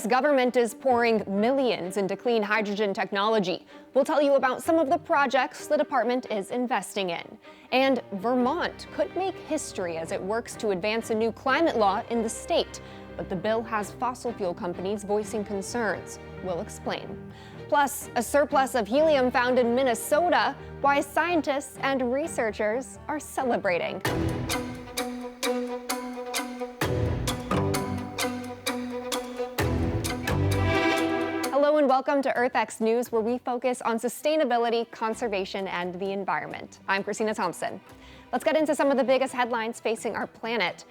U.S. government is pouring millions into clean hydrogen technology. We'll tell you about some of the projects the department is investing in. And Vermont could make history as it works to advance a new climate law in the state. But the bill has fossil fuel companies voicing concerns. We'll explain. Plus, a surplus of helium found in Minnesota, why scientists and researchers are celebrating. Hello and welcome to EarthX News, where we focus on sustainability, conservation, and the environment. I'm Christina Thompson. Let's get into some of the biggest headlines facing our planet.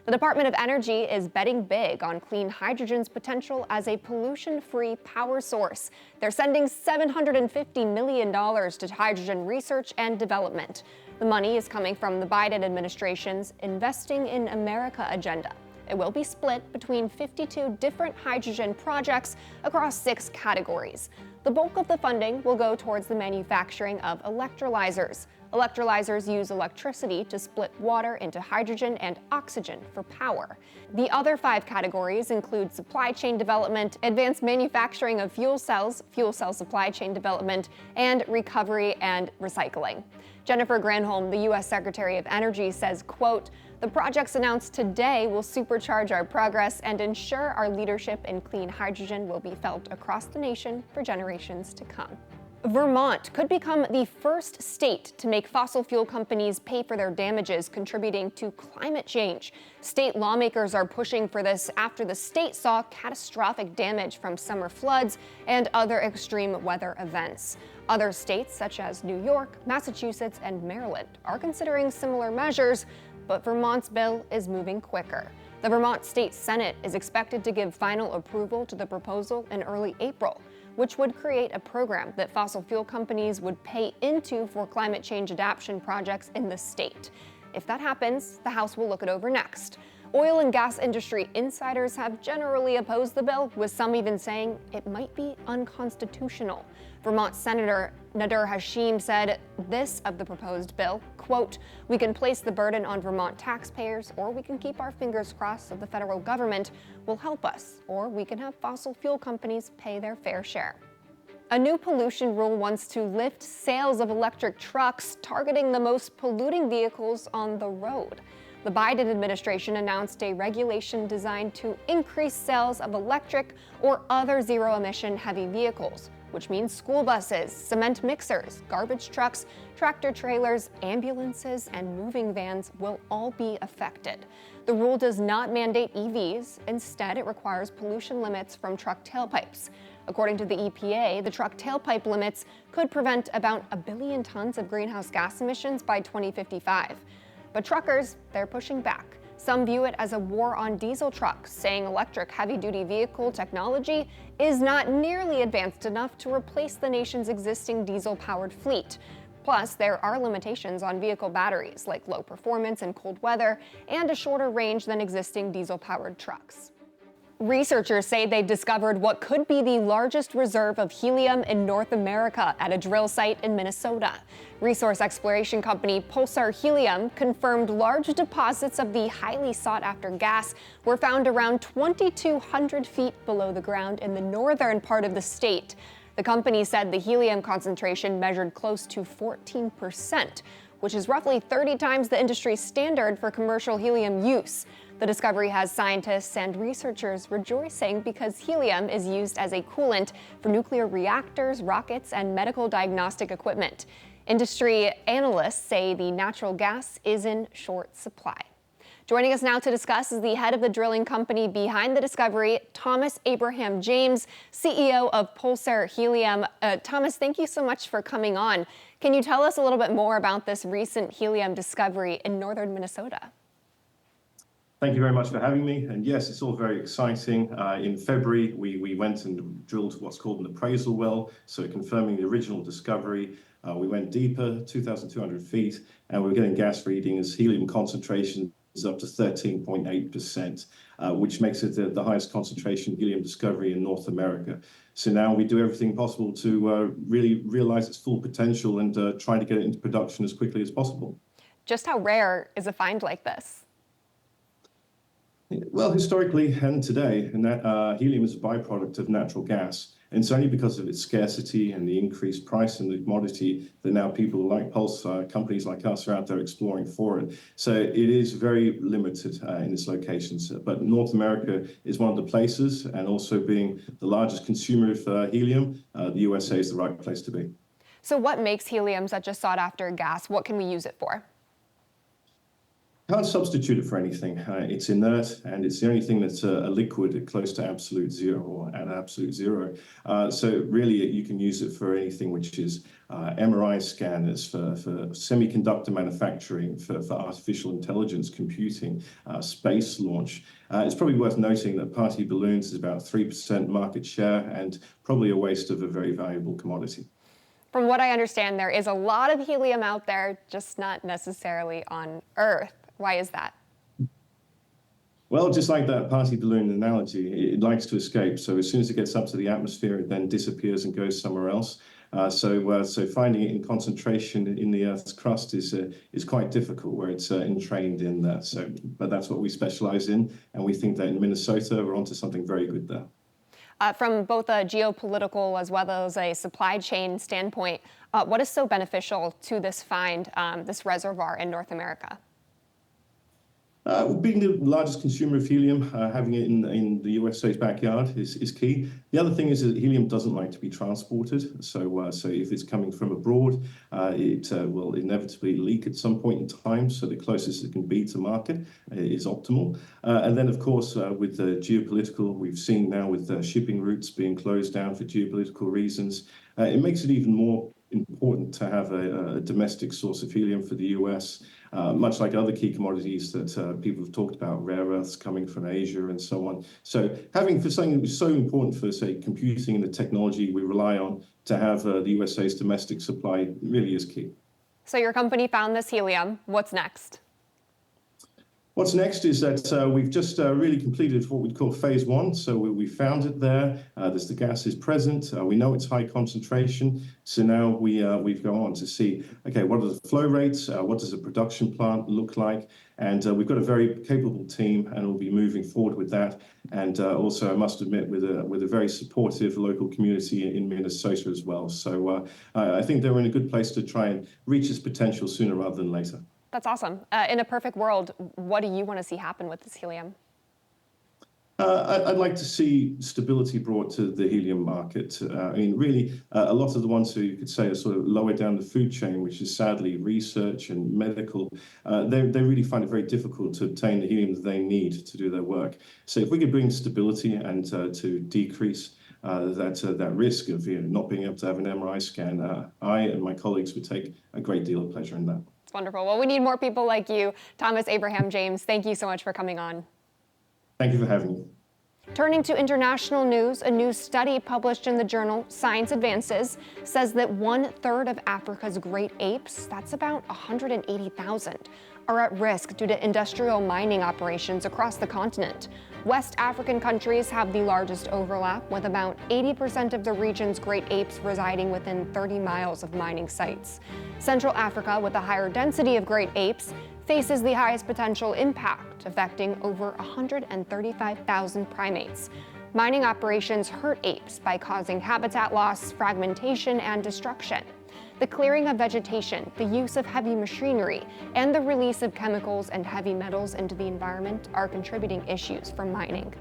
The Department of Energy is betting big on clean hydrogen's potential as a pollution-free power source. They're sending $750 million to hydrogen research and development. The money is coming from the Biden administration's Investing in America agenda. It will be split between 52 different hydrogen projects across 6 categories. The bulk of the funding will go towards the manufacturing of electrolyzers. Electrolyzers use electricity to split water into hydrogen and oxygen for power. The other 5 categories include supply chain development, advanced manufacturing of fuel cell supply chain development, and recovery and recycling. Jennifer Granholm, the U.S. Secretary of Energy, says, quote, "The projects announced today will supercharge our progress and ensure our leadership in clean hydrogen will be felt across the nation for generations to come." Vermont could become the first state to make fossil fuel companies pay for their damages contributing to climate change. State lawmakers are pushing for this after the state saw catastrophic damage from summer floods and other extreme weather events. Other states, such as New York, Massachusetts, and Maryland, are considering similar measures, but Vermont's bill is moving quicker. The Vermont State Senate is expected to give final approval to the proposal in early April, which would create a program that fossil fuel companies would pay into for climate change adaptation projects in the state. If that happens, the House will look it over next. Oil and gas industry insiders have generally opposed the bill, with some even saying it might be unconstitutional. Vermont Senator Nader Hashim said this of the proposed bill, quote, "We can place the burden on Vermont taxpayers, or we can keep our fingers crossed that the federal government will help us, or we can have fossil fuel companies pay their fair share." A new pollution rule wants to lift sales of electric trucks, targeting the most polluting vehicles on the road. The Biden administration announced a regulation designed to increase sales of electric or other zero-emission heavy vehicles, which means school buses, cement mixers, garbage trucks, tractor trailers, ambulances, and moving vans will all be affected. The rule does not mandate EVs. Instead, it requires pollution limits from truck tailpipes. According to the EPA, the truck tailpipe limits could prevent about 1 billion tons of greenhouse gas emissions by 2055. But truckers, they're pushing back. Some view it as a war on diesel trucks, saying electric heavy-duty vehicle technology is not nearly advanced enough to replace the nation's existing diesel-powered fleet. Plus, there are limitations on vehicle batteries, like low performance in cold weather and a shorter range than existing diesel-powered trucks. Researchers say they've discovered what could be the largest reserve of helium in North America at a drill site in Minnesota. Resource exploration company Pulsar Helium confirmed large deposits of the highly sought-after gas were found around 2,200 feet below the ground in the northern part of the state. The company said the helium concentration measured close to 14%, which is roughly 30 times the industry standard for commercial helium use. The discovery has scientists and researchers rejoicing because helium is used as a coolant for nuclear reactors, rockets, and medical diagnostic equipment. Industry analysts say the natural gas is in short supply. Joining us now to discuss is the head of the drilling company behind the discovery, Thomas Abraham James, CEO of Pulsar Helium. Thomas, thank you so much for coming on. Can you tell us a little bit more about this recent helium discovery in northern Minnesota? Thank you very much for having me. And yes, it's all very exciting. In February, we went and drilled what's called an appraisal well, so confirming the original discovery. We went deeper, 2,200 feet, and we were getting gas readings. Helium concentration is up to 13.8%, which makes it the highest concentration helium discovery in North America. So now we do everything possible to really realize its full potential and try to get it into production as quickly as possible. Just how rare is a find like this? Well, historically and today, helium is a byproduct of natural gas. And it's only because of its scarcity and the increased price in the commodity that now people like Pulse, companies like us, are out there exploring for it. So it is very limited in its locations. But North America is one of the places, and also being the largest consumer of helium, the USA is the right place to be. So what makes helium such a sought-after gas? What can we use it for? Can't substitute it for anything. It's inert, and it's the only thing that's a liquid close to absolute zero or at absolute zero. So really, you can use it for anything which is MRI scanners, for semiconductor manufacturing, for artificial intelligence computing, space launch. It's probably worth noting that party balloons is about 3% market share and probably a waste of a very valuable commodity. From what I understand, there is a lot of helium out there, just not necessarily on Earth. Why is that? Well, just like that party balloon analogy, it likes to escape. So as soon as it gets up to the atmosphere, it then disappears and goes somewhere else. So finding it in concentration in the Earth's crust is quite difficult, where it's entrained in that. But that's what we specialize in, and we think that in Minnesota we're onto something very good there. From both a geopolitical as well as a supply chain standpoint, what is so beneficial to this find, this reservoir in North America? Being the largest consumer of helium, having it in the USA's backyard is key. The other thing is that helium doesn't like to be transported. So if it's coming from abroad, it will inevitably leak at some point in time. So the closest it can be to market is optimal. And then, of course, with the geopolitical, we've seen now with shipping routes being closed down for geopolitical reasons, it makes it even more important to have a domestic source of helium for the US. Much like other key commodities that people have talked about, rare earths coming from Asia and so on. So having for something so important for, say, computing and the technology we rely on, to have the USA's domestic supply really is key. So your company found this helium. What's next? What's next is that we've just really completed what we'd call phase one. So we found it there. The gas is present. We know it's high concentration. So now we've gone on to see, okay, what are the flow rates? What does a production plant look like? And we've got a very capable team, and we'll be moving forward with that. And also, I must admit, with a very supportive local community in Minnesota as well. So I think they're in a good place to try and reach its potential sooner rather than later. That's awesome. In a perfect world, what do you want to see happen with this helium? I'd like to see stability brought to the helium market. I mean, really, a lot of the ones who you could say are sort of lower down the food chain, which is sadly research and medical, they really find it very difficult to obtain the helium that they need to do their work. So if we could bring stability and to decrease that risk of not being able to have an MRI scan, I and my colleagues would take a great deal of pleasure in that. It's wonderful. Well, we need more people like you. Thomas Abraham James, thank you so much for coming on. Thank you for having me. Turning to international news, a new study published in the journal Science Advances says that 1/3 of Africa's great apes, that's about 180,000, are at risk due to industrial mining operations across the continent. West African countries have the largest overlap, with about 80% of the region's great apes residing within 30 miles of mining sites. Central Africa, with a higher density of great apes, faces the highest potential impact, affecting over 135,000 primates. Mining operations hurt apes by causing habitat loss, fragmentation, and destruction. The clearing of vegetation, the use of heavy machinery, and the release of chemicals and heavy metals into the environment are contributing issues from mining.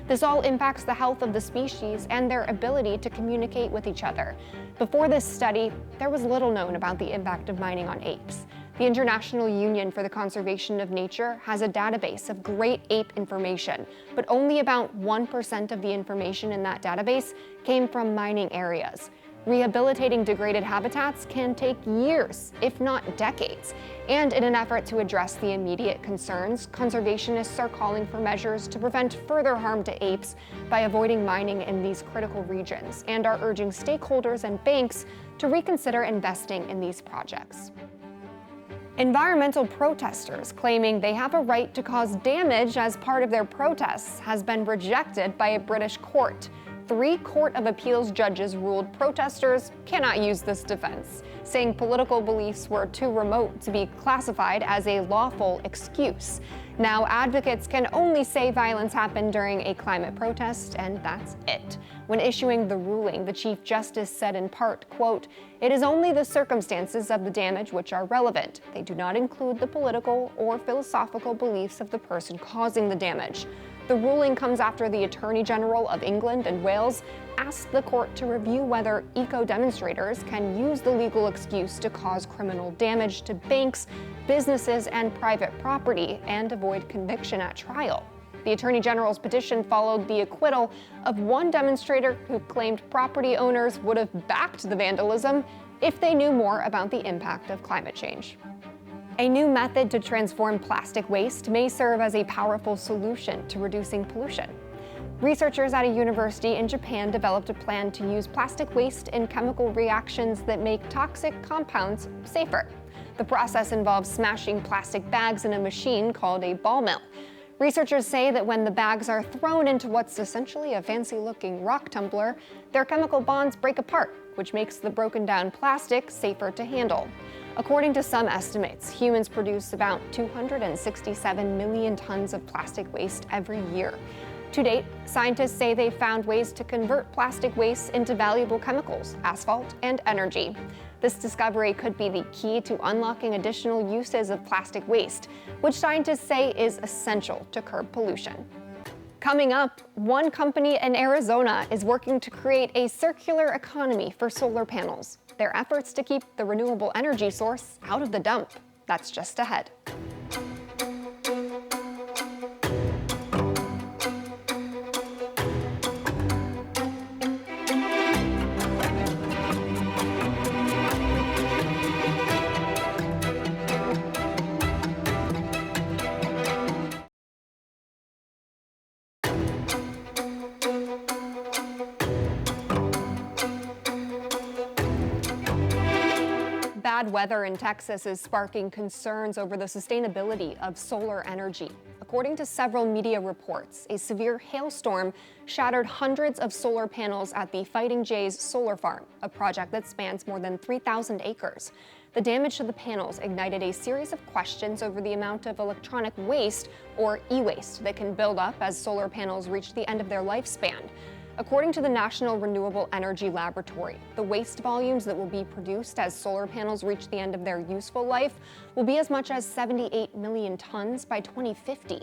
This all impacts the health of the species and their ability to communicate with each other. Before this study, there was little known about the impact of mining on apes. The International Union for the Conservation of Nature has a database of great ape information, but only about 1% of the information in that database came from mining areas. Rehabilitating degraded habitats can take years, if not decades. And in an effort to address the immediate concerns, conservationists are calling for measures to prevent further harm to apes by avoiding mining in these critical regions, and are urging stakeholders and banks to reconsider investing in these projects. Environmental protesters claiming they have a right to cause damage as part of their protests has been rejected by a British court. 3 Court of Appeals judges ruled protesters cannot use this defense, saying political beliefs were too remote to be classified as a lawful excuse. Now, advocates can only say violence happened during a climate protest, and that's it. When issuing the ruling, the Chief Justice said in part, quote, "It is only the circumstances of the damage which are relevant. They do not include the political or philosophical beliefs of the person causing the damage." The ruling comes after the Attorney General of England and Wales asked the court to review whether eco-demonstrators can use the legal excuse to cause criminal damage to banks, businesses, and private property and avoid conviction at trial. The Attorney General's petition followed the acquittal of one demonstrator who claimed property owners would have backed the vandalism if they knew more about the impact of climate change. A new method to transform plastic waste may serve as a powerful solution to reducing pollution. Researchers at a university in Japan developed a plan to use plastic waste in chemical reactions that make toxic compounds safer. The process involves smashing plastic bags in a machine called a ball mill. Researchers say that when the bags are thrown into what's essentially a fancy-looking rock tumbler, their chemical bonds break apart, which makes the broken-down plastic safer to handle. According to some estimates, humans produce about 267 million tons of plastic waste every year. To date, scientists say they've found ways to convert plastic waste into valuable chemicals, asphalt, and energy. This discovery could be the key to unlocking additional uses of plastic waste, which scientists say is essential to curb pollution. Coming up, one company in Arizona is working to create a circular economy for solar panels. Their efforts to keep the renewable energy source out of the dump. That's just ahead. Bad weather in Texas is sparking concerns over the sustainability of solar energy. According to several media reports, a severe hailstorm shattered hundreds of solar panels at the Fighting Jays solar farm, a project that spans more than 3,000 acres. The damage to the panels ignited a series of questions over the amount of electronic waste, or e-waste, that can build up as solar panels reach the end of their lifespan. According to the National Renewable Energy Laboratory, the waste volumes that will be produced as solar panels reach the end of their useful life will be as much as 78 million tons by 2050.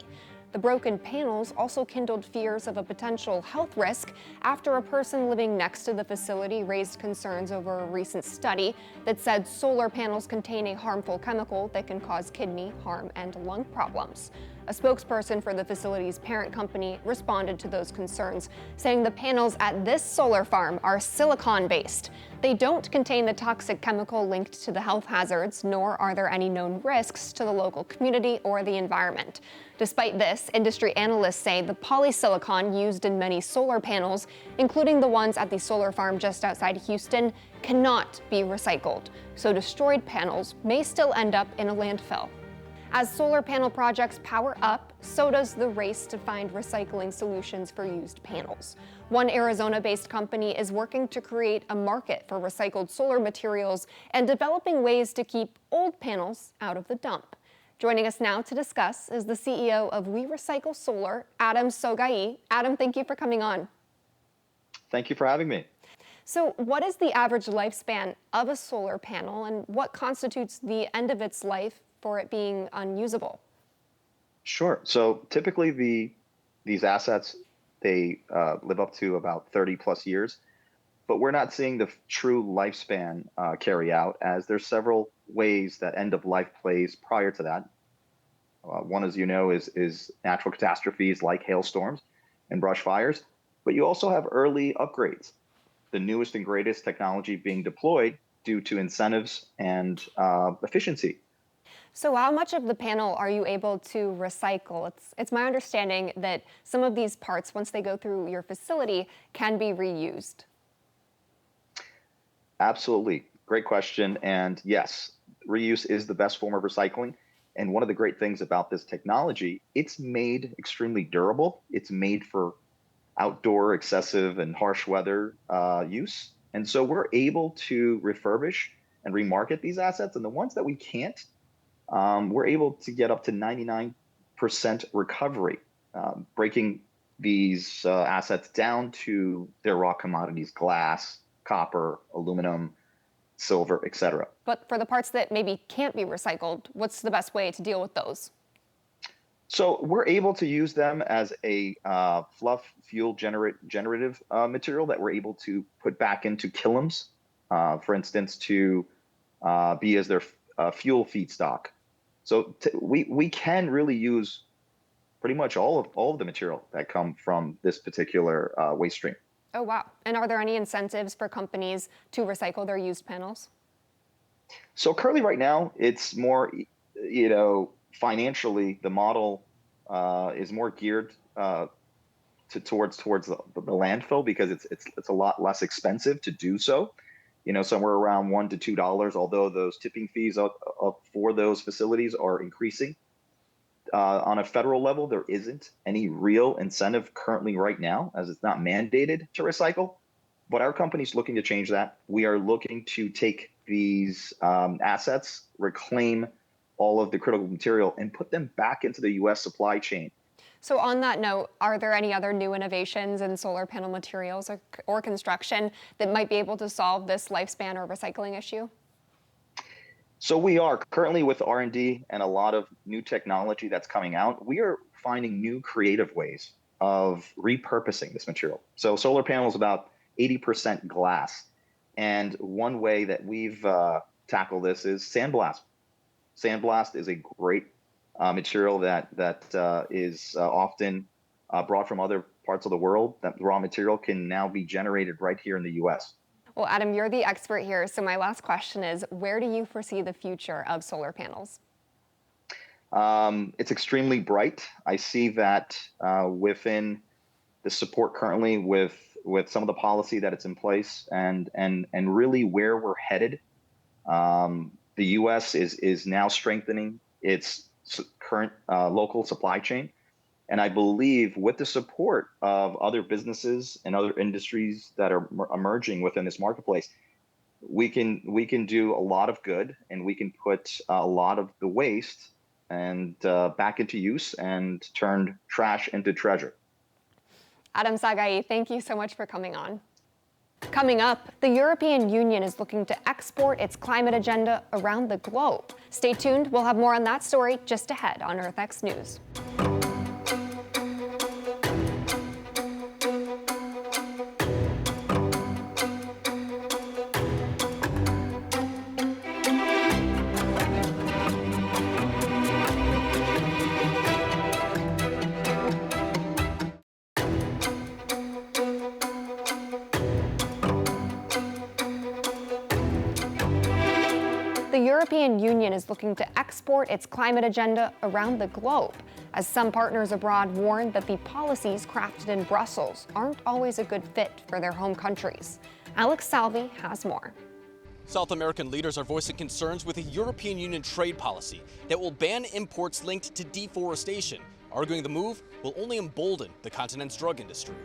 The broken panels also kindled fears of a potential health risk after a person living next to the facility raised concerns over a recent study that said solar panels contain a harmful chemical that can cause kidney harm and lung problems. A spokesperson for the facility's parent company responded to those concerns, saying the panels at this solar farm are silicon-based. They don't contain the toxic chemical linked to the health hazards, nor are there any known risks to the local community or the environment. Despite this, industry analysts say the polysilicon used in many solar panels, including the ones at the solar farm just outside Houston, cannot be recycled. So destroyed panels may still end up in a landfill. As solar panel projects power up, so does the race to find recycling solutions for used panels. One Arizona-based company is working to create a market for recycled solar materials and developing ways to keep old panels out of the dump. Joining us now to discuss is the CEO of We Recycle Solar, Adam Sogai. Adam, thank you for coming on. Thank you for having me. So what is the average lifespan of a solar panel, and what constitutes the end of its life for it being unusable? Sure. So typically these assets, they live up to about 30 plus years, but we're not seeing the true lifespan carry out, as there's several ways that end of life plays prior to that. One, as you know, is natural catastrophes like hailstorms and brush fires, but you also have early upgrades, the newest and greatest technology being deployed due to incentives and efficiency. So how much of the panel are you able to recycle? It's my understanding that some of these parts, once they go through your facility, can be reused. Absolutely. Great question. And yes, reuse is the best form of recycling. And one of the great things about this technology, it's made extremely durable. It's made for outdoor excessive and harsh weather use. And so we're able to refurbish and remarket these assets. And the ones that we can't, we're able to get up to 99% recovery, breaking these assets down to their raw commodities: glass, copper, aluminum, silver, etc. But for the parts that maybe can't be recycled, what's the best way to deal with those? So we're able to use them as a fluff fuel generative material that we're able to put back into kilns, for instance, to be as their fuel feedstock. So we can really use pretty much all of the material that come from this particular waste stream. Oh, wow. And are there any incentives for companies to recycle their used panels? So currently, right now, it's more, financially, the model is more geared towards the landfill, because it's a lot less expensive to do so. Somewhere around $1 to $2, although those tipping fees for those facilities are increasing. On a federal level, there isn't any real incentive currently right now, as it's not mandated to recycle. But our company's looking to change that. We are looking to take these assets, reclaim all of the critical material, and put them back into the U.S. supply chain. So on that note, are there any other new innovations in solar panel materials or construction that might be able to solve this lifespan or recycling issue? So we are currently, with R&D and a lot of new technology that's coming out, we are finding new creative ways of repurposing this material. So solar panels about 80% glass. And one way that we've tackled this is sandblast. Sandblast is a great material that is often brought from other parts of the world. That raw material can now be generated right here in the U.S. Well, Adam, you're the expert here. So my last question is, where do you foresee the future of solar panels? It's extremely bright. I see that within the support currently with some of the policy that it's in place, and really where we're headed. The U.S. is now strengthening its current local supply chain. And I believe with the support of other businesses and other industries that are emerging within this marketplace, we can do a lot of good, and we can put a lot of the waste and back into use and turn trash into treasure. Adam Sagai, thank you so much for coming on. Coming up, the European Union is looking to export its climate agenda around the globe. Stay tuned, we'll have more on that story just ahead on EarthX News. The European Union is looking to export its climate agenda around the globe, as some partners abroad warn that the policies crafted in Brussels aren't always a good fit for their home countries. Alex Salvi has more. South American leaders are voicing concerns with a European Union trade policy that will ban imports linked to deforestation, arguing the move will only embolden the continent's drug industry.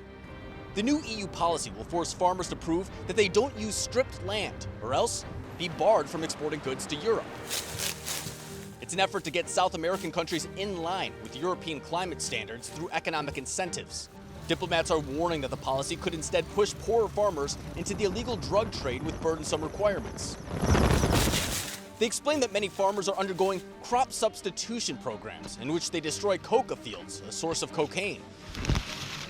The new EU policy will force farmers to prove that they don't use stripped land, or else be barred from exporting goods to Europe. It's an effort to get South American countries in line with European climate standards through economic incentives. Diplomats are warning that the policy could instead push poorer farmers into the illegal drug trade with burdensome requirements. They explain that many farmers are undergoing crop substitution programs in which they destroy coca fields, a source of cocaine.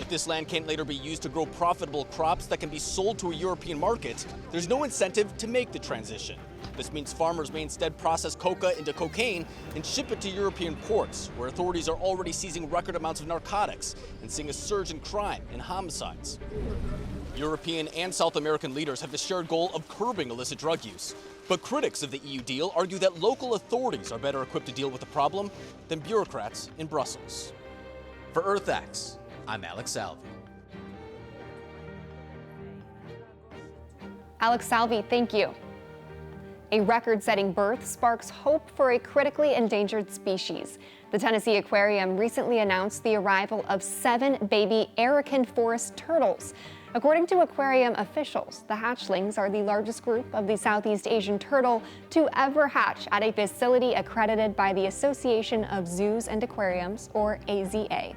If this land can't later be used to grow profitable crops that can be sold to a European market, there's no incentive to make the transition. This means farmers may instead process coca into cocaine and ship it to European ports, where authorities are already seizing record amounts of narcotics and seeing a surge in crime and homicides. European and South American leaders have the shared goal of curbing illicit drug use. But critics of the EU deal argue that local authorities are better equipped to deal with the problem than bureaucrats in Brussels. For EarthX, I'm Alex Salvi. Alex Salvi, thank you. A record-setting birth sparks hope for a critically endangered species. The Tennessee Aquarium recently announced the arrival of 7 baby Arakan forest turtles. According to aquarium officials, the hatchlings are the largest group of the Southeast Asian turtle to ever hatch at a facility accredited by the Association of Zoos and Aquariums, or AZA.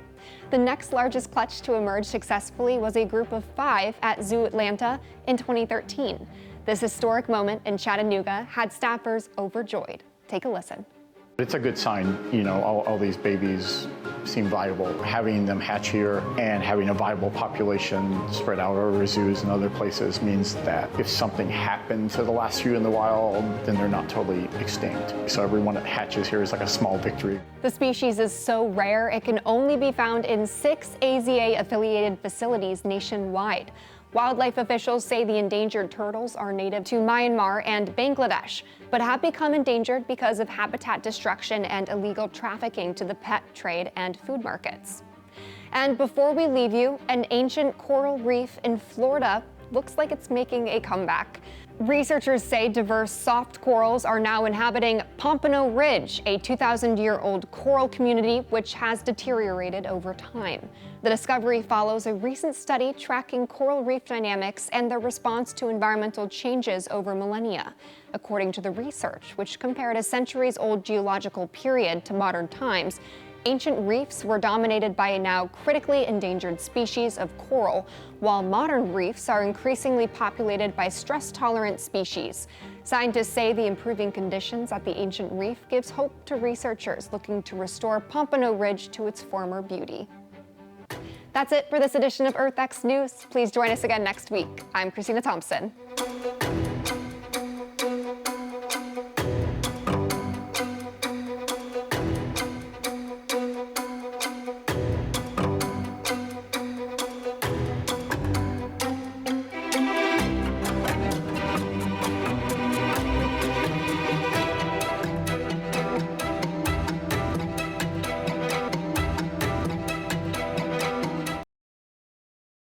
The next largest clutch to emerge successfully was a group of 5 at Zoo Atlanta in 2013. This historic moment in Chattanooga had staffers overjoyed. Take a listen. It's a good sign, all these babies seem viable. Having them hatch here and having a viable population spread out over zoos and other places means that if something happened to the last few in the wild, then they're not totally extinct. So everyone that hatches here is like a small victory. The species is so rare, it can only be found in 6 AZA-affiliated facilities nationwide. Wildlife officials say the endangered turtles are native to Myanmar and Bangladesh, but have become endangered because of habitat destruction and illegal trafficking to the pet trade and food markets. And before we leave you, an ancient coral reef in Florida looks like it's making a comeback. Researchers say diverse soft corals are now inhabiting Pompano Ridge, a 2,000-year-old coral community which has deteriorated over time. The discovery follows a recent study tracking coral reef dynamics and their response to environmental changes over millennia. According to the research, which compared a centuries-old geological period to modern times, ancient reefs were dominated by a now critically endangered species of coral, while modern reefs are increasingly populated by stress-tolerant species. Scientists say the improving conditions at the ancient reef gives hope to researchers looking to restore Pompano Ridge to its former beauty. That's it for this edition of EarthX News. Please join us again next week. I'm Christina Thompson.